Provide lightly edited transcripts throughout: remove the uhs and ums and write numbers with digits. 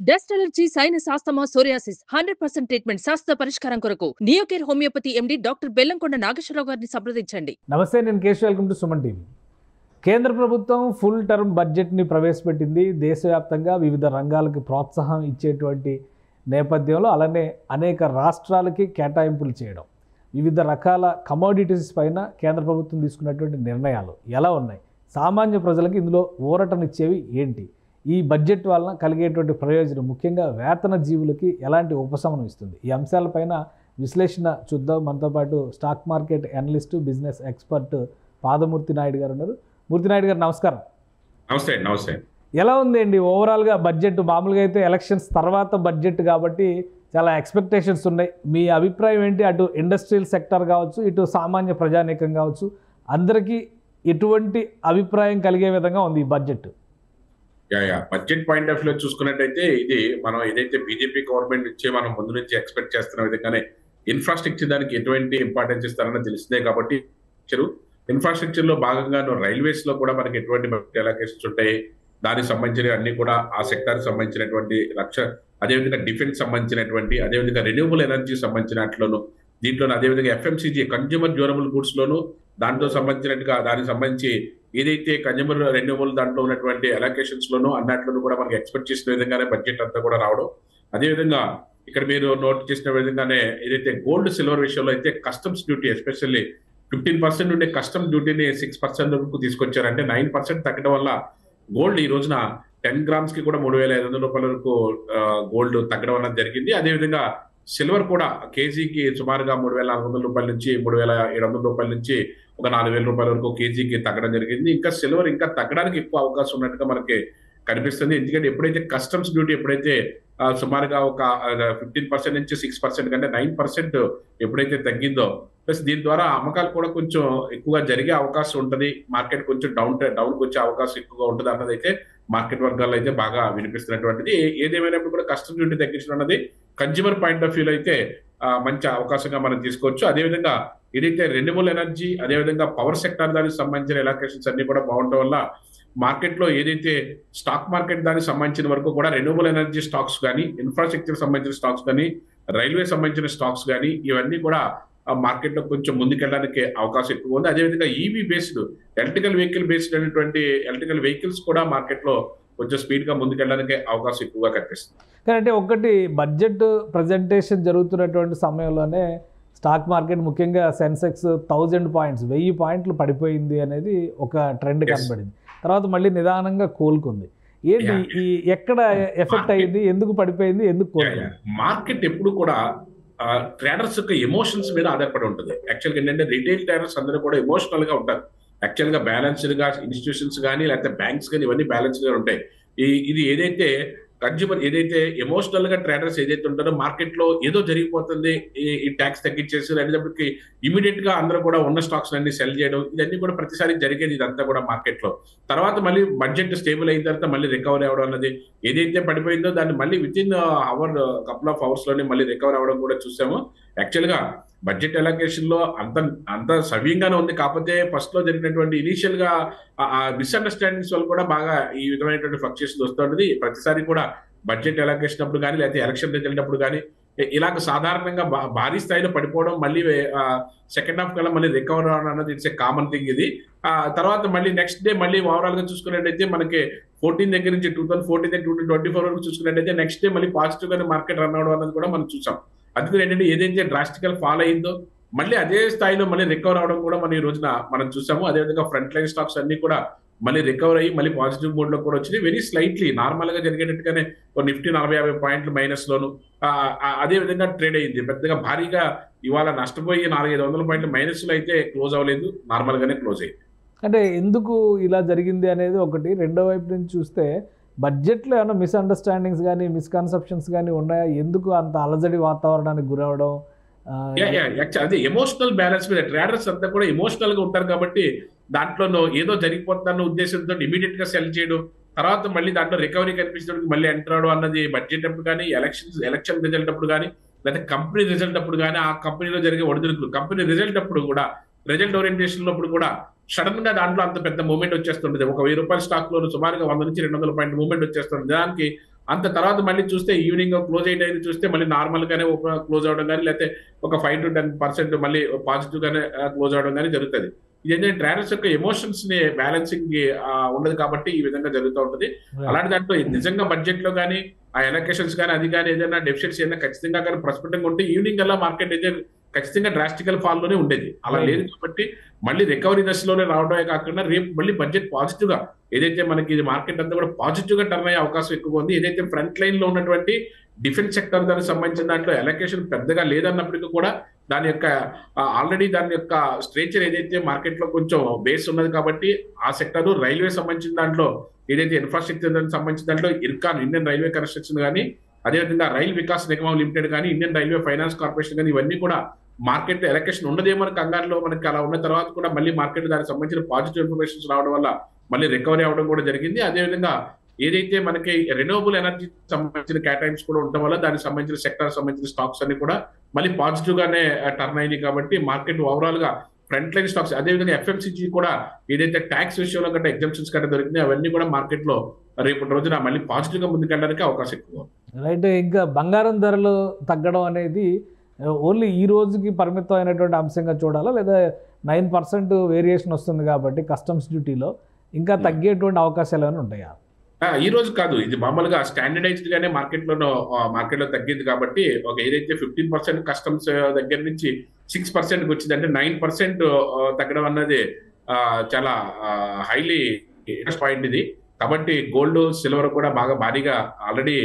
Dust allergy, sinus, asthma, psoriasis 100% treatment శాస్త్ర పరిష్కారం కొరకు Neocare homeopathy MD doctor Bellamkonda Nageswararao గారిని సంప్రదించండి. నమస్తే, నేను Keshav. Welcome to Suman TV. కేంద్ర ప్రభుత్వం ఫుల్ టర్మ్ బడ్జెట్ని ప్రవేశపెట్టింది. దేశవ్యాప్తంగా వివిధ రంగాలకు ప్రోత్సాహం ఇచ్చేటువంటి నేపథ్యంలో అలానే అనేక రాష్ట్రాలకి కేటాయింపులు చేయడం, వివిధ రకాల కమోడిటీస్ పైన కేంద్ర ప్రభుత్వం తీసుకున్నటువంటి నిర్ణయాలు ఎలా ఉన్నాయి, సామాన్య ప్రజలకు ఇందులో ఊరటనిచ్చేవి ఏంటి, ఈ బడ్జెట్ వలన కలిగేటువంటి ప్రయోజనం, ముఖ్యంగా వేతన జీవులకి ఎలాంటి ఉపశమనం ఇస్తుంది, ఈ అంశాలపైన విశ్లేషణ చూద్దాం. మనతో పాటు stock market analyst, business expert Padamurthy Naidu garu ఉన్నారు. మూర్తి నాయుడు గారు నమస్కారం. నమస్తే. నమస్తే. ఎలా ఉంది అండి ఓవరాల్గా బడ్జెట్? మామూలుగా అయితే ఎలక్షన్స్ తర్వాత బడ్జెట్ కాబట్టి చాలా ఎక్స్పెక్టేషన్స్ ఉన్నాయి. మీ అభిప్రాయం ఏంటి? అటు ఇండస్ట్రియల్ సెక్టర్ కావచ్చు, ఇటు సామాన్య ప్రజానీకం కావచ్చు, అందరికీ ఎటువంటి అభిప్రాయం కలిగే విధంగా ఉంది ఈ budget? Budget point of view చూసుకున్నట్టయితే ఇది మనం ఏదైతే బీజేపీ గవర్నమెంట్ నుంచి మనం ముందు నుంచి ఎక్స్పెక్ట్ చేస్తున్న విధంగానే ఇన్ఫ్రాస్ట్రక్చర్ దానికి ఎటువంటి ఇంపార్టెన్స్ ఇస్తారని తెలిసిందే. కాబట్టి ఇన్ఫ్రాస్ట్రక్చర్ లో భాగంగా రైల్వేస్ లో కూడా మనకి ఎటువంటి అలొకేషన్స్ ఉంటాయి, దానికి సంబంధించిన అన్ని కూడా ఆ సెక్టార్ సంబంధించినటువంటి అదేవిధంగా డిఫెన్స్ సంబంధించినటువంటి, అదేవిధంగా రెన్యూవబుల్ ఎనర్జీ సంబంధించినట్లోను, దీంట్లో అదేవిధంగా ఎఫ్ఎంసీజీ కన్జ్యూమర్ డ్యూరబుల్ గూడ్స్ లోను దాంట్లో సంబంధించినట్టుగా దానికి సంబంధించి ఏదైతే కన్జ్యూమర్ రెన్యూవబుల్ దాంట్లో ఉన్నటువంటి అలొకేషన్స్ లోను అన్నట్లను కూడా మనకి ఎక్స్పెక్ట్ చేసిన విధంగానే బడ్జెట్ అంతా కూడా రావడం. అదేవిధంగా ఇక్కడ మీరు నోట్ చేసిన విధంగానే ఏదైతే గోల్డ్ సిల్వర్ విషయంలో అయితే కస్టమ్స్ డ్యూటీ ఎస్పెషల్లీ 15% ఉండే కస్టమ్ డ్యూటీని 6% వరకు తీసుకొచ్చారు. అంటే 9% తగ్గడం వల్ల గోల్డ్ ఈ రోజున 10 గ్రామ్స్ కి కూడా 3,500 రూపాయల వరకు గోల్డ్ తగ్గడం అనేది జరిగింది. అదేవిధంగా సిల్వర్ కూడా కేజీకి సుమారుగా 3,400 రూపాయల నుంచి 3,700 రూపాయల నుంచి ఒక 4,000 రూపాయల వరకు కేజీకి తగ్గడం జరిగింది. ఇంకా సిల్వర్ ఇంకా తగ్గడానికి ఎక్కువ అవకాశం ఉన్నట్టుగా మనకి కనిపిస్తుంది. ఎందుకంటే ఎప్పుడైతే కస్టమ్స్ డ్యూటీ ఎప్పుడైతే సుమారుగా ఒక 15% నుంచి 6% కంటే 9% ఎప్పుడైతే తగ్గిందో, ప్లస్ దీని ద్వారా అమ్మకాలు కూడా కొంచెం ఎక్కువగా జరిగే అవకాశం ఉంటుంది. మార్కెట్ కొంచెం డౌన్కి వచ్చే అవకాశం ఎక్కువగా ఉంటుంది అన్నది అయితే మార్కెట్ వర్గాల్లో అయితే బాగా వినిపిస్తున్నటువంటిది. ఏదేమైనప్పుడు కూడా కస్టమ్స్ డ్యూటీ తగ్గించడం అన్నది కన్జ్యూమర్ పాయింట్ ఆఫ్ వ్యూలో అయితే మంచి అవకాశంగా మనం తీసుకోవచ్చు. అదేవిధంగా ఏదైతే రెన్యూవబుల్ ఎనర్జీ, అదేవిధంగా పవర్ సెక్టార్ దానికి సంబంధించిన ఎలొకేషన్స్ అన్ని కూడా బాగుండటం వల్ల మార్కెట్లో ఏదైతే స్టాక్ మార్కెట్ దానికి సంబంధించిన వరకు కూడా రెన్యూవబుల్ ఎనర్జీ స్టాక్స్ కానీ, ఇన్ఫ్రాస్ట్రక్చర్ సంబంధించిన స్టాక్స్ కానీ, రైల్వే సంబంధించిన స్టాక్స్ కానీ ఇవన్నీ కూడా మార్కెట్లో కొంచెం ముందుకెళ్ళడానికి అవకాశం ఎక్కువ ఉంది. అదేవిధంగా EV based electrical vehicle based అనేటువంటి ఎలక్ట్రికల్ వెహికల్స్ కూడా మార్కెట్లో కొంచెం స్పీడ్ గా ముందుకెళ్ళడానికి అవకాశం ఎక్కువగా కనిపిస్తుంది. కానీ ఒకటి, బడ్జెట్ ప్రజెంటేషన్ జరుగుతున్నటువంటి సమయంలోనే స్టాక్ మార్కెట్ ముఖ్యంగా సెన్సెక్స్ 1000 పాయింట్స్ 1000 పాయింట్లు పడిపోయింది అనేది ఒక ట్రెండ్ కనబడింది. తర్వాత మళ్ళీ నిదానంగా కోలుకుంది. ఏంటి ఈ ఎక్కడ ఎఫెక్ట్ అయ్యింది, ఎందుకు పడిపోయింది, ఎందుకు కోలుకుంది? మార్కెట్ ఎప్పుడు కూడా ట్రేడర్స్ యొక్క ఎమోషన్స్ మీద ఆధారపడి ఉంటుంది. యాక్చువల్గా ఏంటంటే రిటైల్ ట్రేడర్స్ అందరూ కూడా ఎమోషనల్ గా ఉంటారు. యాక్చువల్గా బ్యాలెన్స్డ్ గా ఇన్స్టిట్యూషన్స్ కానీ లేకపోతే బ్యాంక్స్ కానీ ఇవన్నీ బ్యాలెన్స్డ్ గా ఉంటాయి. ఇది ఏదైతే కన్జ్యూమర్ ఏదైతే ఎమోషనల్ గా ట్రేడర్స్ ఏదైతే ఉంటారో మార్కెట్ లో ఏదో జరిగిపోతుంది, ఈ ట్యాక్స్ తగ్గించేసి అనేటప్పటికి ఇమీడియట్ గా అందరూ కూడా ఉన్న స్టాక్స్ అన్ని సెల్ చేయడం, ఇదన్నీ కూడా ప్రతిసారి జరిగేది ఇదంతా కూడా మార్కెట్ లో. తర్వాత మళ్ళీ బడ్జెట్ స్టేబుల్ అయిన తర్వాత మళ్ళీ రికవర్ అవ్వడం అన్నది, ఏదైతే పడిపోయిందో దాన్ని మళ్ళీ with in couple of hours లోనే మళ్ళీ రికవర్ అవ్వడం కూడా చూసాము. యాక్చువల్ గా బడ్జెట్ అలొకేషన్ లో అంత సవ్యంగానే ఉంది. కాకపోతే ఫస్ట్ లో జరిగినటువంటి ఇనీషియల్ గా మిస్అండర్స్టాండింగ్స్ వల్ల కూడా బాగా ఈ విధమైనటువంటి ఫ్లక్చుయేషన్ వస్తుంటది. ప్రతిసారి కూడా బడ్జెట్ అలొకేషన్ అప్పుడు కానీ లేకపోతే ఎలక్షన్ రిజల్ట్ అప్పుడు కానీ ఇలాగ సాధారణంగా భారీ స్థాయిలో పడిపోవడం, మళ్ళీ సెకండ్ హాఫ్ కల్లా మళ్ళీ రికవర్ అవడం అన్నది ఇట్స్ ఏ కామన్ థింగ్. ఇది తర్వాత మళ్ళీ నెక్స్ట్ డే మళ్ళీ ఓవరాల్ గా చూసుకున్నట్టయితే మనకి 14 దగ్గర నుంచి 2014 2024 వరకు చూసుకున్నట్టయితే నెక్స్ట్ డే మళ్ళీ పాజిటివ్ గానే మార్కెట్ రన్ అవడం అన్నది కూడా మనం చూసాం. అందుకని ఏంటంటే ఏదైతే డ్రాస్టికల్ ఫాల్ అయిందో మళ్ళీ అదే స్థాయిలో మళ్ళీ రికవర్ అవడం కూడా మనం ఈ రోజున మనం చూసాము. అదేవిధంగా ఫ్రంట్ లైన్ స్టాక్స్ అన్ని కూడా మళ్ళీ రికవర్ అయ్యి మళ్ళీ పాజిటివ్ మోడ్ లో కూడా వచ్చినాయి. వెరీ స్లైట్లీ నార్మల్ గా జరిగేటట్టుగానే నిఫ్టీ 40-50 పాయింట్లు మైనస్ లోను అదే విధంగా ట్రేడ్ అయింది. పెద్దగా భారీగా ఇవాళ నష్టపోయి 400-500 పాయింట్లు మైనస్ లో అయితే క్లోజ్ అవ్వలేదు, నార్మల్ గానే క్లోజ్ అయింది. అంటే ఎందుకు ఇలా జరిగింది అనేది ఒకటి. రెండో వైపు నుంచి చూస్తే బడ్జెట్లో ఏమైనా మిస్అండర్స్టాండింగ్స్ కానీ మిస్కన్సెప్షన్స్ కానీ ఉన్నాయా? ఎందుకు అంత అలజడి వాతావరణానికి గురవడం? అదే ఎమోషనల్ బ్యాలెన్స్ మీద ట్రేడర్స్ అంతా కూడా ఎమోషనల్ గా ఉంటారు కాబట్టి దాంట్లో ఏదో జరిగిపోతుందన్న ఉద్దేశంతో ఇమీడియట్ గా సెల్ చేయడం, తర్వాత మళ్ళీ దాంట్లో రికవరీ కనిపించడానికి మళ్ళీ ఎంటర్ అవడం అన్నది బడ్జెట్ అప్పుడు కానీ ఎలక్షన్ రిజల్ట్ అప్పుడు కానీ లేకపోతే కంపెనీ రిజల్ట్ అప్పుడు కానీ ఆ కంపెనీలో జరిగే ఒడిదుడుకులు, కంపెనీ రిజల్ట్ అప్పుడు కూడా రిజల్ట్ ఓరియంటేషన్ అప్పుడు కూడా సడన్ గా దాంట్లో అంత పెద్ద మూవ్మెంట్ వచ్చేస్తుంటది. ఒక 1000 రూపాయల స్టాక్ లో సుమారుగా 100 నుంచి 200 పాయింట్ మూవ్మెంట్ వచ్చేస్తుంది. దానికి అంత తర్వాత మళ్ళీ చూస్తే ఈవినింగ్ క్లోజ్ అయ్యే టైం చూస్తే మళ్ళీ నార్మల్ గానే క్లోజ్ అవడం కానీ, లేకపోతే ఒక 5 to 10% మళ్ళీ పాజిటివ్ గానే క్లోజ్ అవడం కానీ జరుగుతుంది. ఇదేంటంటే ట్రేడర్స్ యొక్క ఎమోషన్స్ ని బ్యాలెన్సింగ్ ఉండదు కాబట్టి ఈ విధంగా జరుగుతూ ఉంటుంది. అలాంటి దాంట్లో నిజంగా బడ్జెట్ లో కానీ ఆ ఎలకేషన్స్ కానీ అది కానీ ఏదైనా డెఫిషియట్స్ ఏదైనా ఖచ్చితంగా కానీ ప్రస్ఫుటంగా ఉంటే ఈవినింగ్ అలా మార్కెట్ అయితే ఖచ్చితంగా డ్రాస్టికల్ ఫాల్ లోనే ఉండేది. అలా లేదు కాబట్టి మళ్ళీ రికవరీ దశలోనే రావడమే కాకుండా రేపు మళ్ళీ బడ్జెట్ పాజిటివ్ గా ఏదైతే మనకి ఇది మార్కెట్ అంతా కూడా పాజిటివ్ గా టర్న్ అయ్యే అవకాశం ఎక్కువ ఉంది. ఏదైతే ఫ్రంట్ లైన్ లో ఉన్నటువంటి డిఫెన్స్ సెక్టర్ దానికి సంబంధించిన దాంట్లో ఎలకేషన్ పెద్దగా లేదన్నప్పటికీ కూడా దాని యొక్క ఆల్రెడీ దాని యొక్క స్ట్రేచర్ ఏదైతే మార్కెట్ లో కొంచెం బేస్ ఉన్నది కాబట్టి ఆ సెక్టర్ రైల్వే సంబంధించిన దాంట్లో ఏదైతే ఇన్ఫ్రాస్ట్రక్చర్ దానికి సంబంధించిన దాంట్లో ఇర్కాన్ ఇండియన్ రైల్వే కన్స్ట్రక్షన్ కానీ, అదేవిధంగా రైల్ వికాస్ నిగమం లిమిటెడ్ కానీ, ఇండియన్ రైల్వే ఫైనాన్స్ కార్పొరేషన్ కానీ ఇవన్నీ కూడా మార్కెట్ ఎలకేషన్ ఉండదేమో కంగారులో మనకి అలా ఉన్న తర్వాత కూడా మళ్ళీ మార్కెట్ దానికి సంబంధించిన పాజిటివ్ ఇన్ఫర్మేషన్స్ రావడం వల్ల మళ్ళీ రికవరీ అవడం కూడా జరిగింది. అదేవిధంగా ఏదైతే మనకి రెన్యూవబుల్ ఎనర్జీ సంబంధించిన కేటాయింప్స్ కూడా ఉండడం వల్ల దానికి సంబంధించిన సెక్టర్ సంబంధించిన స్టాక్స్ అన్ని కూడా మళ్ళీ పాజిటివ్ గానే టర్న్ అయింది. కాబట్టి మార్కెట్ ఓవరాల్ గా ఫ్రంట్ లైన్ స్టాక్స్ అదేవిధంగా ఎఫ్ఎంసీజీ కూడా ఏదైతే ట్యాక్స్ విషయంలో కంటే ఎగ్జామ్షన్స్ కంటే దొరికింది అవన్నీ కూడా మార్కెట్ లో రేపటి రోజున మళ్ళీ పాజిటివ్ గా ముందుకెళ్ళడానికి అవకాశం ఎక్కువ. రైట్. ఇంకా బంగారం ధరలు తగ్గడం అనేది ఓన్లీ ఈ రోజుకి పరిమితం అయినటువంటి అంశంగా చూడాలా, లేదా 9% వేరియేషన్ వస్తుంది కాబట్టి కస్టమ్స్ డ్యూటీలో ఇంకా తగ్గేటువంటి అవకాశాలు ఏమైనా ఉంటాయా? ఈ రోజు కాదు, ఇది మామూలుగా స్టాండర్డైజ్డ్ గానే మార్కెట్ లో తగ్గింది కాబట్టి ఒక ఏదైతే 15% కస్టమ్స్ దగ్గర నుంచి 6% వచ్చింది అంటే 9% తగ్గడం అన్నది చాలా హైలీ ఇంట్రెస్ట్ పాయింట్ ఇది. కాబట్టి గోల్డ్ సిల్వర్ కూడా బాగా భారీగా ఆల్రెడీ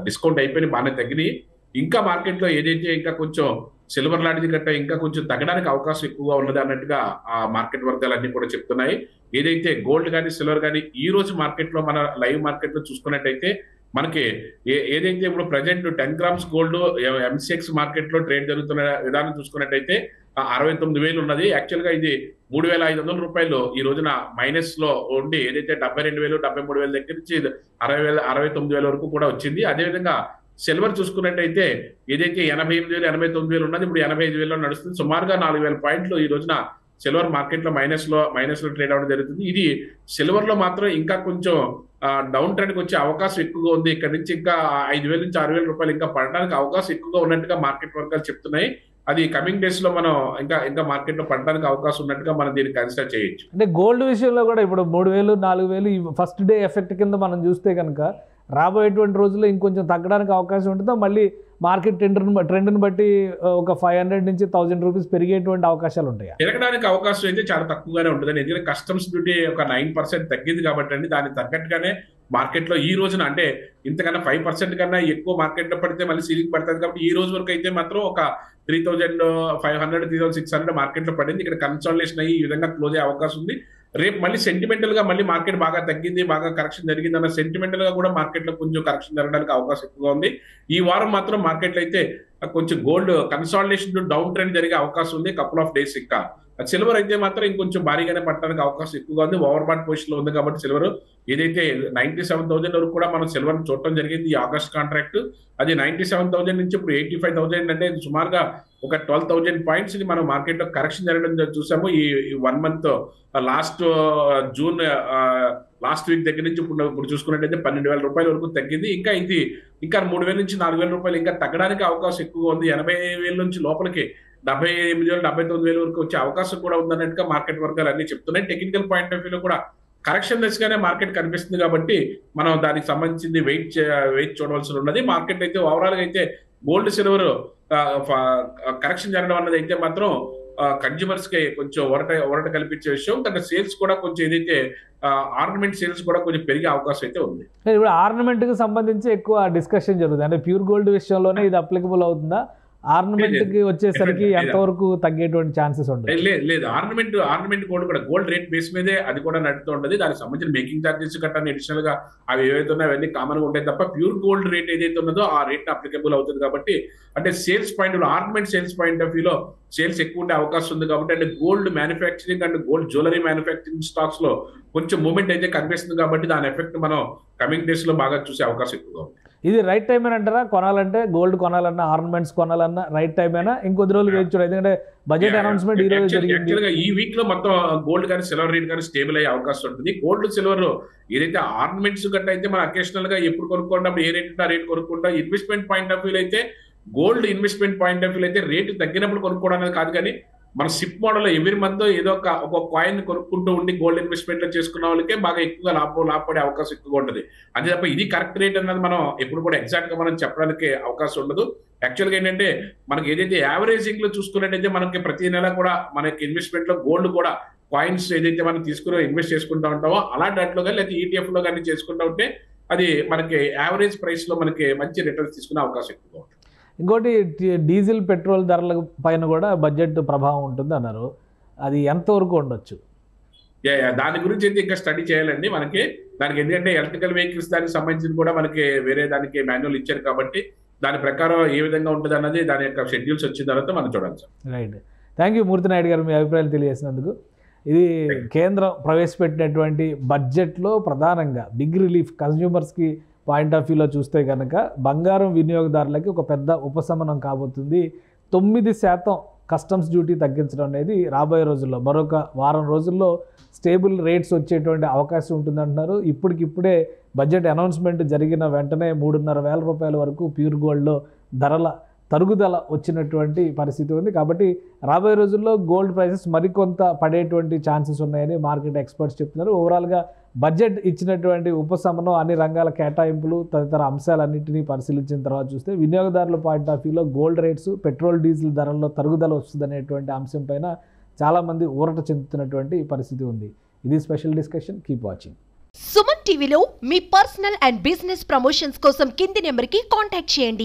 డిస్కౌంట్ అయిపోయి బాగానే తగ్గినాయి. ఇంకా మార్కెట్ లో ఏదైతే ఇంకా కొంచెం సిల్వర్ లాంటిది గట్ట ఇంకా కొంచెం తగ్గడానికి అవకాశం ఎక్కువగా ఉన్నది అన్నట్టుగా ఆ మార్కెట్ వర్గాలన్నీ కూడా చెప్తున్నాయి. ఏదైతే గోల్డ్ కానీ సిల్వర్ కానీ ఈ రోజు మార్కెట్ లో మన లైవ్ మార్కెట్ లో చూసుకున్నట్టయితే మనకి ఏదైతే ఇప్పుడు present 10 grams gold MCX market లో ట్రేడ్ జరుగుతున్న విధానం చూసుకున్నట్టయితే 69,000 ఉన్నది. యాక్చువల్ గా ఇది 3,500 రూపాయలు ఈ రోజున మైనస్ లో ఉండి ఏదైతే 72,000 73,000 దగ్గర నుంచి 60,000 69,000 వరకు కూడా వచ్చింది. అదేవిధంగా సిల్వర్ చూసుకున్నట్టయితే ఏదైతే 88,000 89,000 ఉన్నది ఇప్పుడు 85,000 నడుస్తుంది. సుమారుగా 4,000 పాయింట్లు ఈ రోజున సిల్వర్ మార్కెట్ లో మైనస్ లో ట్రేడ్ అవడం జరుగుతుంది. ఇది సిల్వర్ లో మాత్రం ఇంకా కొంచెం డౌన్ ట్రెండ్ వచ్చే అవకాశం ఎక్కువగా ఉంది. ఇక్కడ నుంచి ఇంకా 5,000 నుంచి 6,000 రూపాయలు ఇంకా పడడానికి అవకాశం ఎక్కువగా ఉన్నట్టుగా మార్కెట్ వర్గాలు చెప్తున్నాయి. అది కమింగ్ డేస్ లో మనం ఇంకా మార్కెట్ లో పడడానికి అవకాశం ఉన్నట్టుగా మనం దీన్ని కన్సిడర్ చేయొచ్చు. అంటే గోల్డ్ విషయంలో కూడా ఇప్పుడు 3,000 4,000 ఈ ఫస్ట్ డే ఎఫెక్ట్ కింద మనం చూస్తే కనుక రాబోయేటువంటి రోజుల్లో ఇంకొంచెం తగ్గడానికి అవకాశం ఉంటుందో, మళ్ళీ మార్కెట్ ట్రెండ్ని బట్టి ఒక 500 నుంచి 1,000 రూపీస్ పెరిగేటువంటి అవకాశాలు ఉంటాయి. పెరగడానికి అవకాశం అయితే చాలా తక్కువగానే ఉంటుంది. ఎందుకంటే కస్టమ్స్ డ్యూటీ ఒక 9% తగ్గింది కాబట్టి అండి దానికి తగ్గట్టుగానే మార్కెట్ లో ఈ రోజున అంటే ఇంతకన్నా 5% కన్నా ఎక్కువ మార్కెట్ లో పడితే మళ్ళీ సీలింగ్ పడుతుంది. కాబట్టి ఈ రోజు వరకు అయితే మాత్రం ఒక 3,500 3,600 మార్కెట్ లో పడింది. ఇక్కడ కన్సాలిడేషన్ అయ్యి ఈ విధంగా క్లోజ్ అయ్యే అవకాశం ఉంది. రేపు మళ్ళీ సెంటిమెంటల్ గా మళ్ళీ మార్కెట్ బాగా తగ్గింది, బాగా కరెక్షన్ జరిగింది అన్న సెంటిమెంటల్ గా కూడా మార్కెట్ లో కొంచెం కరెక్షన్ జరగడానికి అవకాశం ఎక్కువగా ఉంది. ఈ వారం మాత్రం మార్కెట్ లో అయితే కొంచెం గోల్డ్ కన్సాలిడేషన్ డౌన్ ట్రెండ్ జరిగే అవకాశం ఉంది కపుల్ ఆఫ్ డేస్. ఇంకా సిల్వర్ అయితే మాత్రం ఇంకొంచెం భారీగానే పట్టడానికి అవకాశం ఎక్కువగా ఉంది. ఓవర్ బాట్ పొజిషన్ లో ఉంది కాబట్టి సిల్వర్ ఏదైతే 97,000 వరకు కూడా మనం సిల్వర్ చూడటం జరిగింది ఈ ఆగస్ట్ కాంట్రాక్ట్. అది 97,000 నుంచి ఇప్పుడు 85,000 అంటే సుమారుగా ఒక 12,000 పాయింట్స్ ని మనం మార్కెట్ లో కరెక్షన్ జరగడం చూసాము. ఈ 1 month last June last week దగ్గర నుంచి ఇప్పుడు చూసుకున్నట్టయితే 12,000 రూపాయల వరకు తగ్గింది. ఇంకా 3,000 నుంచి 4,000 రూపాయలు ఇంకా తగ్గడానికి అవకాశం ఎక్కువగా ఉంది. 80,000 నుంచి లోపలికి 78,000 79,000 వరకు వచ్చే అవకాశం కూడా ఉందన్నట్టుగా మార్కెట్ వర్గాలు అన్ని చెప్తున్నాయి. టెక్నికల్ పాయింట్ ఆఫ్ వ్యూలో కూడా కరెక్షన్ దశగానే మార్కెట్ కనిపిస్తుంది కాబట్టి మనం దానికి సంబంధించింది వెయిట్ చూడవలసి ఉన్నది. మార్కెట్ అయితే ఓవరాల్ గా అయితే గోల్డ్ సిల్వర్ కరెక్షన్ జరగడం అన్నది అయితే మాత్రం కన్జ్యూమర్స్ కి కొంచెం ఒరట కల్పించే విషయం. దాంట్లో సేల్స్ కూడా కొంచెం ఏదైతే ఆర్నమెంట్ సేల్స్ కూడా కొంచెం పెరిగే అవకాశం అయితే ఉంది. ఇప్పుడు ఆర్నమెంట్ కి సంబంధించి ఎక్కువ డిస్కషన్ జరుగుతుంది. అంటే ప్యూర్ గోల్డ్ విషయంలోనే ఇది అప్లికబుల్ అవుతుందా? ఆర్నమెంట్ కి వచ్చేసరికి ఎంతవరకు తగ్గేటువంటి ఛాన్సెస్ ఉంటాయి? లేదు, ఆర్నమెంట్ కూడా గోల్డ్ రేట్ బేస్ మీదే అది కూడా నడుతూ ఉంటుంది. దానికి సంబంధించిన మేకింగ్ చార్జెస్ కట్టాలి అడిషనల్ గా అవి ఏవైతే ఉన్నాయో అవన్నీ కామన్ గా ఉంటాయి తప్ప ప్యూర్ గోల్డ్ రేట్ ఏదైతే ఉన్నదో ఆ రేట్ అప్లికబుల్ అవుతుంది. కాబట్టి అంటే sales point ornament sales point of వ్యూలో సేల్స్ ఎక్కువ ఉండే అవకాశం ఉంది. కాబట్టి అంటే gold manufacturing and gold jewellery manufacturing stocks లో కొంచెం మూవ్మెంట్ అయితే కనిపిస్తుంది. కాబట్టి దాని ఎఫెక్ట్ మనం కమింగ్ డేస్ లో బాగా చూసే అవకాశం ఎక్కువగా ఉంది. ఇది రైట్ టైం అని అంటారా కొనాలంటే? గోల్డ్ కొనాలన్నా, ఆర్నమెంట్స్ కొనాలన్నా రైట్ టైం అయినా ఇంకొద్ది రోజులు వేచి చూడాలి? ఎందుకంటే బడ్జెట్ అనౌన్స్మెంట్ ఈ రోజు జరిగింది. యాక్చువల్ గా ఈ వీక్ లో మొత్తం గోల్డ్ కానీ సిల్వర్ రేట్ కానీ స్టేబుల్ అయ్యే అవకాశం ఉంటుంది. గోల్డ్ సిల్వర్ ఏదైతే ఆర్నమెంట్స్ గట్ట అయితే మనం అకేషనల్ గా ఎప్పుడు కొనుక్కుంటాం, ఏ రేట్ ఆ రేట్ కొనుక్కుంటాం. ఇన్వెస్ట్మెంట్ పాయింట్ ఆఫ్ వ్యూ అయితే gold investment point of view అయితే రేటు తగ్గినప్పుడు కొనుక్కోవడం అనేది కాదు, కానీ మన సిప్ మోడల్ ఎవ్రీ మంత్ ఏదో ఒక కాయిన్ కొనుక్కుంటూ ఉండి గోల్డ్ ఇన్వెస్ట్మెంట్ లో చేసుకున్న వాళ్ళకే బాగా ఎక్కువగా లాభపడే అవకాశం ఎక్కువగా ఉంటుంది. అంతే తప్ప ఇది కరెక్ట్ రేట్ అన్నది మనం ఎప్పుడు కూడా ఎగ్జాక్ట్ గా మనం చెప్పడానికి అవకాశం ఉండదు. యాక్చువల్ గా ఏంటంటే మనకి ఏదైతే యావరేజింగ్ లో చూసుకున్నట్టయితే మనకి ప్రతి నెల కూడా మనకి ఇన్వెస్ట్మెంట్ లో గోల్డ్ కూడా కాయిన్స్ ఏదైతే మనం తీసుకుని ఇన్వెస్ట్ చేసుకుంటూ ఉంటామో అలాంటి వాటిలో కానీ లేదా ఈటీఎఫ్ లో కానీ చేసుకుంటూ ఉంటే అది మనకి యావరేజ్ ప్రైస్ లో మనకి మంచి రిటర్న్స్ తీసుకునే అవకాశం ఎక్కువగా ఉంటుంది. ఇంకోటి డీజిల్ పెట్రోల్ ధరల పైన కూడా బడ్జెట్ ప్రభావం ఉంటుంది అన్నారు. అది ఎంతవరకు ఉండొచ్చు? దాని గురించి అయితే ఇంకా స్టడీ చేయాలండి మనకి. దానికి ఎందుకంటే ఎలక్ట్రికల్ వెహికల్స్ దానికి సంబంధించి కూడా మనకి వేరే దానికి మాన్యువల్ ఇచ్చారు కాబట్టి దాని ప్రకారం ఏ విధంగా ఉంటుంది అన్నది దాని యొక్క షెడ్యూల్స్ వచ్చిన తర్వాత మనం చూడాలి సార్. రైట్, థ్యాంక్ యూ మూర్తి నాయుడు గారు మీ అభిప్రాయాలు తెలియజేసినందుకు. ఇది కేంద్రం ప్రవేశపెట్టినటువంటి బడ్జెట్లో ప్రధానంగా బిగ్ రిలీఫ్ కన్స్యూమర్స్కి పాయింట్ ఆఫ్ వ్యూలో చూస్తే కనుక బంగారం వినియోగదారులకి ఒక పెద్ద ఉపశమనం కాబోతుంది. 9% కస్టమ్స్ డ్యూటీ తగ్గించడం అనేది రాబోయే రోజుల్లో మరొక వారం రోజుల్లో స్టేబుల్ రేట్స్ వచ్చేటువంటి అవకాశం ఉంటుందంటున్నారు. ఇప్పటికిప్పుడే బడ్జెట్ అనౌన్స్మెంట్ జరిగిన వెంటనే 3,500 రూపాయల వరకు ప్యూర్ గోల్డ్లో ధరల తరుగుదల వచ్చినటువంటి పరిస్థితి ఉంది. కాబట్టి రాబోయే రోజుల్లో గోల్డ్ ప్రైసెస్ మరికొంత పడేటువంటి ఛాన్సెస్ ఉన్నాయని మార్కెట్ ఎక్స్పర్ట్స్ చెప్తున్నారు. ఓవరాల్గా బడ్జెట్ ఇచ్చినటువంటి ఉపశమనం, అన్ని రంగాల కేటాయింపులు తదితర అంశాలన్నింటినీ పరిశీలించిన తర్వాత చూస్తే వినియోగదారుల పాయింట్ ఆఫ్ వ్యూలో గోల్డ్ రేట్స్, పెట్రోల్ డీజిల్ ధరల్లో తరుగుదల వస్తుందనేటువంటి అంశం పైన చాలామంది ఊరట చెందుతున్నటువంటి పరిస్థితి ఉంది. ఇది special discussion. Keep watching. Suman టీవీలో మీ పర్సనల్ అండ్ బిజినెస్ ప్రమోషన్స్ కోసం కింది నెంబర్కి కాంటాక్ట్ చేయండి.